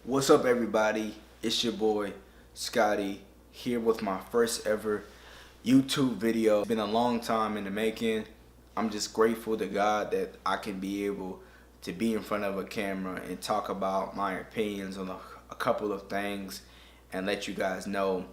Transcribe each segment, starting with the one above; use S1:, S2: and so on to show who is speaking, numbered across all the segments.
S1: What's up, everybody? It's your boy Scotty here with my first ever YouTube video. It's been a long time in the making. I'm just grateful to God that I can be able to be in front of a camera and talk about my opinions on a couple of things and let you guys know,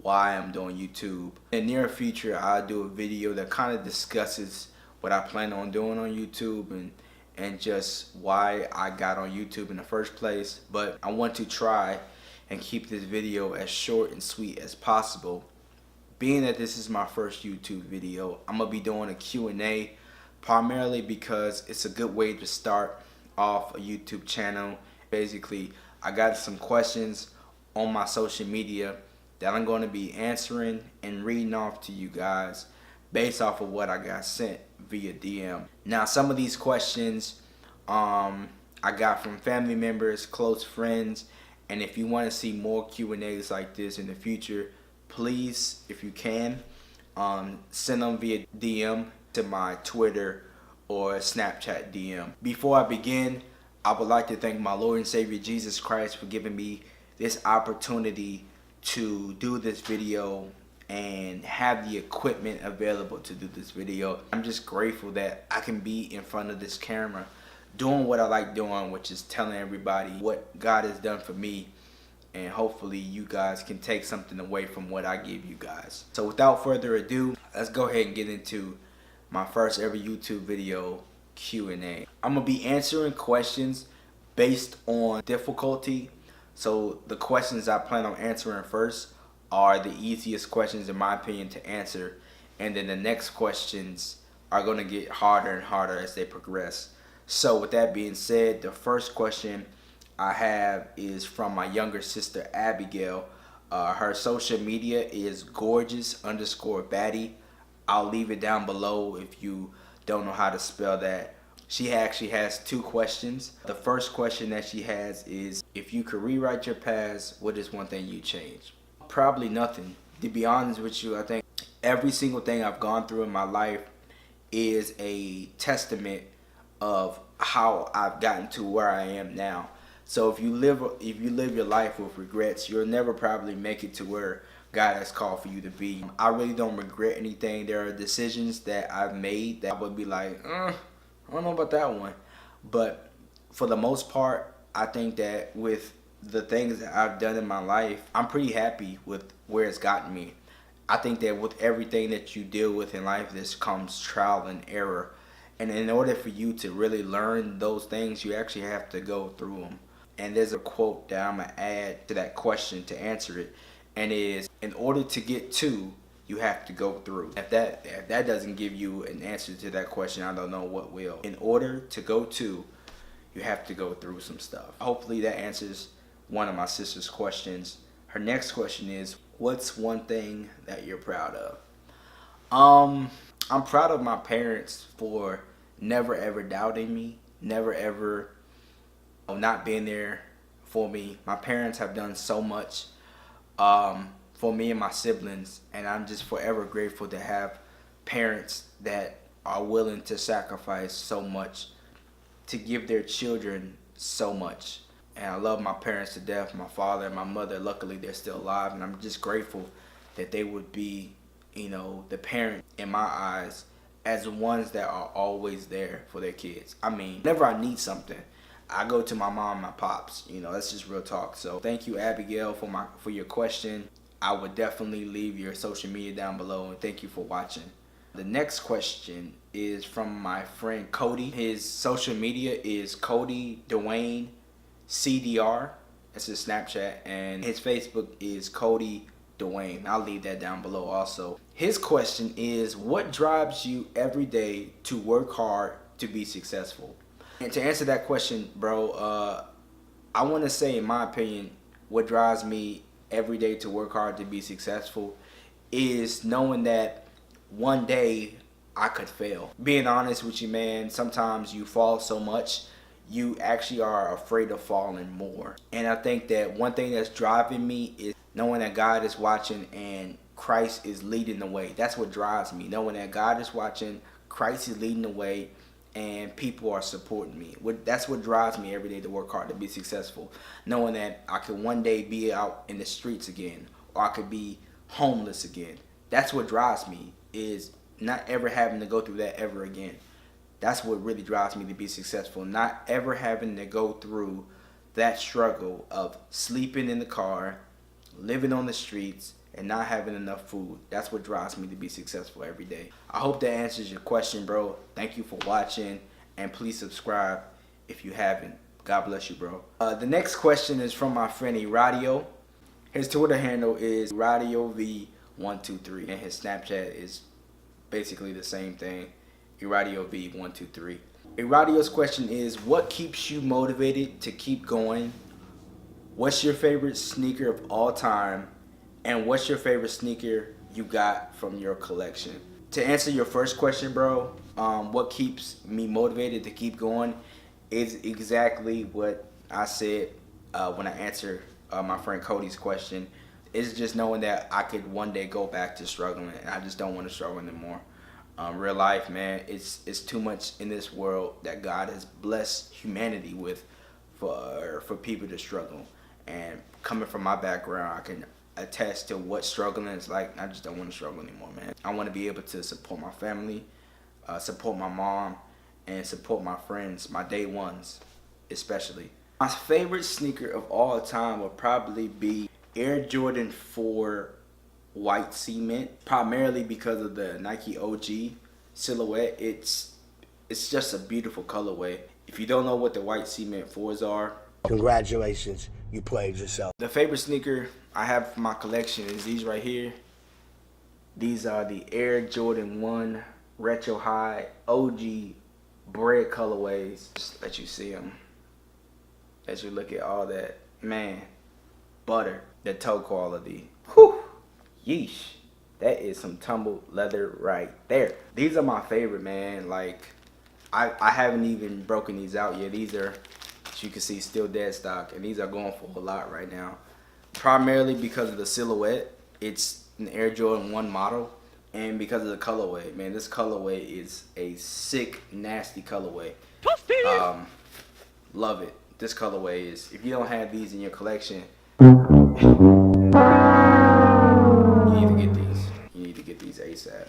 S1: why I'm doing YouTube. In the near future, I'll do a video that kind of discusses what I plan on doing on YouTube and just why I got on YouTube in the first place. But I want to try and keep this video as short and sweet as possible. Being that this is my first YouTube video, I'm gonna be doing a Q&A primarily because it's a good way to start off a YouTube channel. Basically, I got some questions on my social media that I'm going to be answering and reading off to you guys based off of what I got sent via DM. Now, some of these questions I got from family members, close friends, and if you want to see more Q&As like this in the future, please, if you can, send them via DM to my Twitter or Snapchat DM. Before I begin, I would like to thank my Lord and Savior Jesus Christ for giving me this opportunity to do this video and have the equipment available to do this video. I'm just grateful that I can be in front of this camera doing what I like doing, which is telling everybody what God has done for me, and hopefully you guys can take something away from what I give you guys. So without further ado, let's go ahead and get into my first ever YouTube video Q&A. I'm gonna be answering questions based on difficulty. So the questions I plan on answering first are the easiest questions in my opinion to answer, and then the next questions are going to get harder and harder as they progress. So with that being said, the first question I have is from my younger sister Abigail. Her social media is gorgeous_baddie. I'll leave it down below if you don't know how to spell that. She actually has two questions. The first question that she has is, if you could rewrite your past, what is one thing you change? Probably nothing. To be honest with you, I think every single thing I've gone through in my life is a testament of how I've gotten to where I am now. So if you live your life with regrets, you'll never probably make it to where God has called for you to be. I really don't regret anything. There are decisions that I've made that I would be like, I don't know about that one. But for the most part, I think that with the things that I've done in my life, I'm pretty happy with where it's gotten me. I think that with everything that you deal with in life, this comes trial and error. And in order for you to really learn those things, you actually have to go through them. And there's a quote that I'm going to add to that question to answer it. And it is, in order to get to, you have to go through. If that doesn't give you an answer to that question, I don't know what will. In order to go to, you have to go through some stuff. Hopefully that answers one of my sister's questions. Her next question is, what's one thing that you're proud of? I'm proud of my parents for never ever doubting me, never ever not being there for me. My parents have done so much for me and my siblings, and I'm just forever grateful to have parents that are willing to sacrifice so much to give their children so much. And I love my parents to death, my father and my mother. Luckily they're still alive, and I'm just grateful that they would be, the parent in my eyes as ones that are always there for their kids. I mean, whenever I need something, I go to my mom and my pops. That's just real talk. So thank you, Abigail, for your question. I would definitely leave your social media down below, and thank you for watching. The next question is from my friend Cody. His social media is Cody Dwayne CDR. That's his Snapchat, and his Facebook is Cody Dwayne. I'll leave that down below also. His question is, what drives you every day to work hard to be successful? And to answer that question, bro, I want to say, in my opinion, what drives me every day to work hard to be successful is knowing that one day I could fail. Being honest with you, man, sometimes you fall so much, you actually are afraid of falling more. And I think that one thing that's driving me is knowing that God is watching and Christ is leading the way. That's what drives me. Knowing that God is watching, Christ is leading the way, and people are supporting me. That's what drives me every day to work hard to be successful. Knowing that I could one day be out in the streets again, or I could be homeless again. That's what drives me, is not ever having to go through that ever again. That's what really drives me to be successful. Not ever having to go through that struggle of sleeping in the car, living on the streets, and not having enough food. That's what drives me to be successful every day. I hope that answers your question, bro. Thank you for watching, and please subscribe if you haven't. God bless you, bro. The next question is from my friend Iradio. His Twitter handle is IradioV123, and his Snapchat is basically the same thing, IradioV123. Iradio's question is, what keeps you motivated to keep going? What's your favorite sneaker of all time? And what's your favorite sneaker you got from your collection? To answer your first question, bro, what keeps me motivated to keep going is exactly what I said when I answered my friend Cody's question. It's just knowing that I could one day go back to struggling, and I just don't want to struggle anymore. Real life, man, it's too much in this world that God has blessed humanity with for people to struggle. And coming from my background, I can attest to what struggling is like. I just don't want to struggle anymore, man. I want to be able to support my family, support my mom, and support my friends, my day ones especially. My favorite sneaker of all time would probably be Air Jordan 4 white cement, primarily because of the Nike OG silhouette. It's just a beautiful colorway. If you don't know what the white cement 4s are,
S2: congratulations, you played yourself.
S1: The favorite sneaker I have for my collection is these right here. These are the Air Jordan 1 Retro High OG bread colorways. Just let you see them as you look at all that, man, butter, the toe quality. Whew, yeesh, that is some tumbled leather right there. These are my favorite, man. Like, I haven't even broken these out yet. These are, as you can see, still dead stock, and these are going for a lot right now. Primarily because of the silhouette. It's an Air Jordan 1 model, and because of the colorway. Man, this colorway is a sick, nasty colorway. Love it. This colorway is, if you don't have these in your collection, you need to get these. You need to get these ASAP.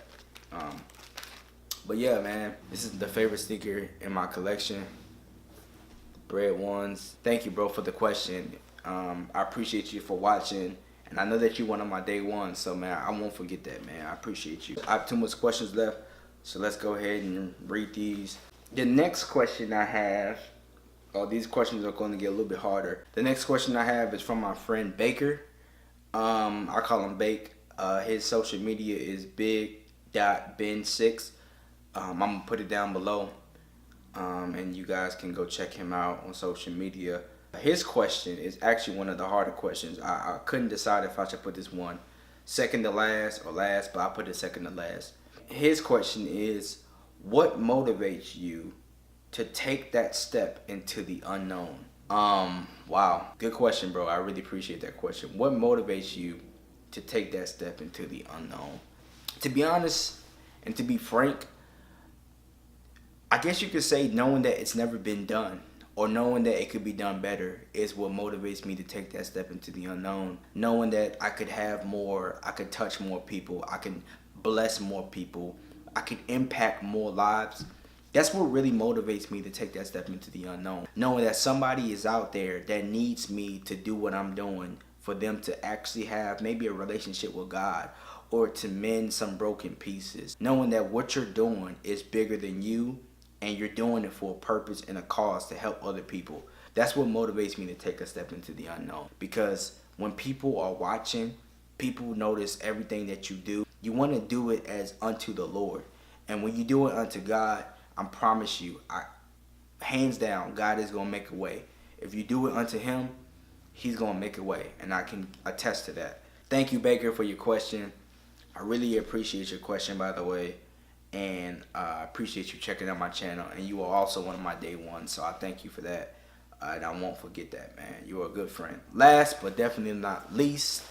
S1: But yeah, man, this is the favorite sneaker in my collection. Bread ones. Thank you, bro, for the question. I appreciate you for watching, and I know that you're one of my day ones, so man, I won't forget that, man. I appreciate you. I have too much questions left, so let's go ahead and read these. The next question I have, these questions are going to get a little bit harder. The next question I have is from my friend Baker. I call him Bake. His social media is big.ben6. I'm going to put it down below. And you guys can go check him out on social media. His question is actually one of the harder questions. I couldn't decide if I should put this one second to last or last, but I put it second to last. His question is, what motivates you to take that step into the unknown? Wow, good question, bro. I really appreciate that question. What motivates you to take that step into the unknown? To be honest and to be frank, I guess you could say knowing that it's never been done, or knowing that it could be done better, is what motivates me to take that step into the unknown. Knowing that I could have more, I could touch more people, I can bless more people, I could impact more lives. That's what really motivates me to take that step into the unknown. Knowing that somebody is out there that needs me to do what I'm doing, for them to actually have maybe a relationship with God, or to mend some broken pieces. Knowing that what you're doing is bigger than you, and you're doing it for a purpose and a cause to help other people. That's what motivates me to take a step into the unknown. Because when people are watching, people notice everything that you do. You want to do it as unto the Lord. And when you do it unto God, I promise you, hands down, God is going to make a way. If you do it unto Him, He's going to make a way. And I can attest to that. Thank you, Baker, for your question. I really appreciate your question, by the way. And I appreciate you checking out my channel. And you are also one of my day ones, so I thank you for that. And I won't forget that, man. You are a good friend. Last but definitely not least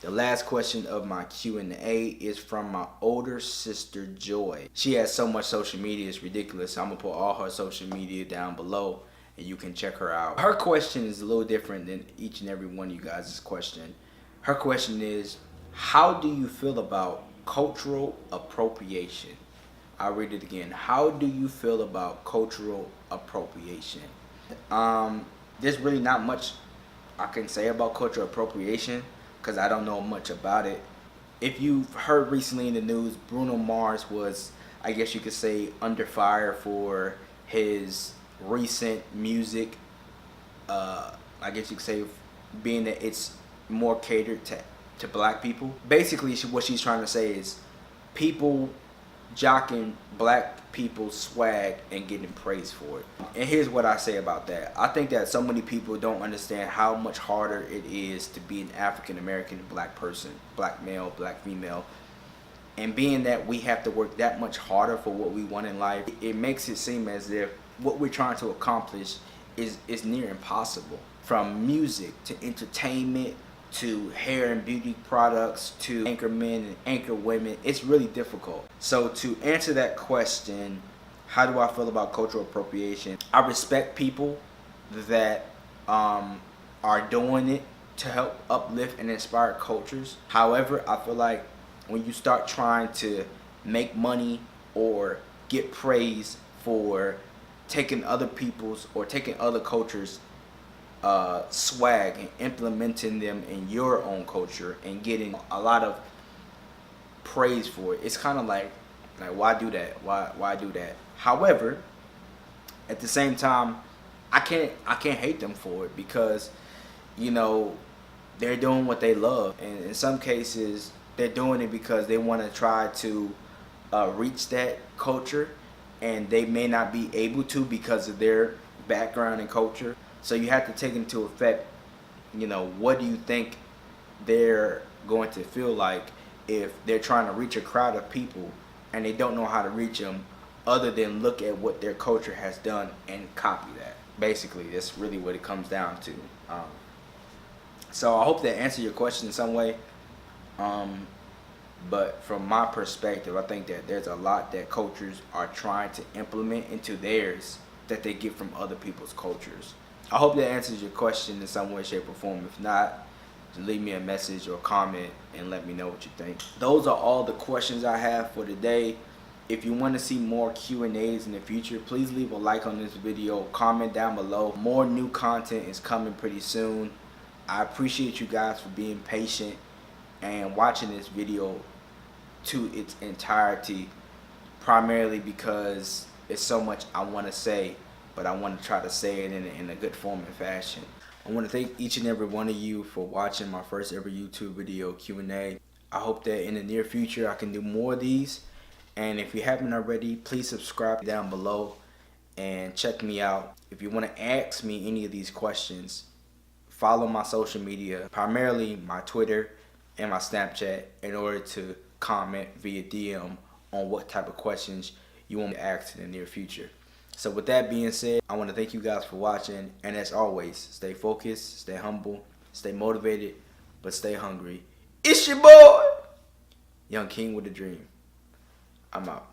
S1: The last question of my Q&A is from my older sister, Joy. She has so much social media, it's ridiculous. I'm going to put all her social media down below, and you can check her out. Her question is a little different than each and every one of you guys' question. Her question is, how do you feel about cultural appropriation? I'll read it again. How do you feel about cultural appropriation? There's really not much I can say about cultural appropriation because I don't know much about it. If you've heard recently in the news, Bruno Mars was, I guess you could say, under fire for his recent music. I guess you could say, being that it's more catered to black people. Basically, what she's trying to say is people jocking black people's swag and getting praised for it. And here's what I say about that. I think that so many people don't understand how much harder it is to be an African American black person, black male, black female. And being that we have to work that much harder for what we want in life, it makes it seem as if what we're trying to accomplish is near impossible. From music to entertainment to hair and beauty products to anchor men and anchor women, it's really difficult. So to answer that question, how do I feel about cultural appropriation? I respect people that are doing it to help uplift and inspire cultures. However, I feel like when you start trying to make money or get praise for taking other people's or taking other cultures' swag and implementing them in your own culture and getting a lot of praise for it, it's kind of like why do that? Why do that? However, at the same time, I can't hate them for it because, you know, they're doing what they love, and in some cases they're doing it because they want to try to reach that culture, and they may not be able to because of their background and culture. So you have to take into effect, you know, what do you think they're going to feel like if they're trying to reach a crowd of people and they don't know how to reach them other than look at what their culture has done and copy that. Basically, that's really what it comes down to. So I hope that answered your question in some way. But from my perspective, I think that there's a lot that cultures are trying to implement into theirs that they get from other people's cultures. I hope that answers your question in some way, shape, or form. If not, just leave me a message or comment and let me know what you think. Those are all the questions I have for today. If you want to see more Q&As in the future, please leave a like on this video, comment down below. More new content is coming pretty soon. I appreciate you guys for being patient and watching this video to its entirety, primarily because it's so much I want to say, but I want to try to say it in a good form and fashion. I want to thank each and every one of you for watching my first ever YouTube video Q&A. I hope that in the near future I can do more of these. And if you haven't already, please subscribe down below and check me out. If you want to ask me any of these questions, follow my social media, primarily my Twitter and my Snapchat, in order to comment via DM on what type of questions you want me to ask in the near future. So with that being said, I want to thank you guys for watching, and as always, stay focused, stay humble, stay motivated, but stay hungry. It's your boy, Young King with a Dream. I'm out.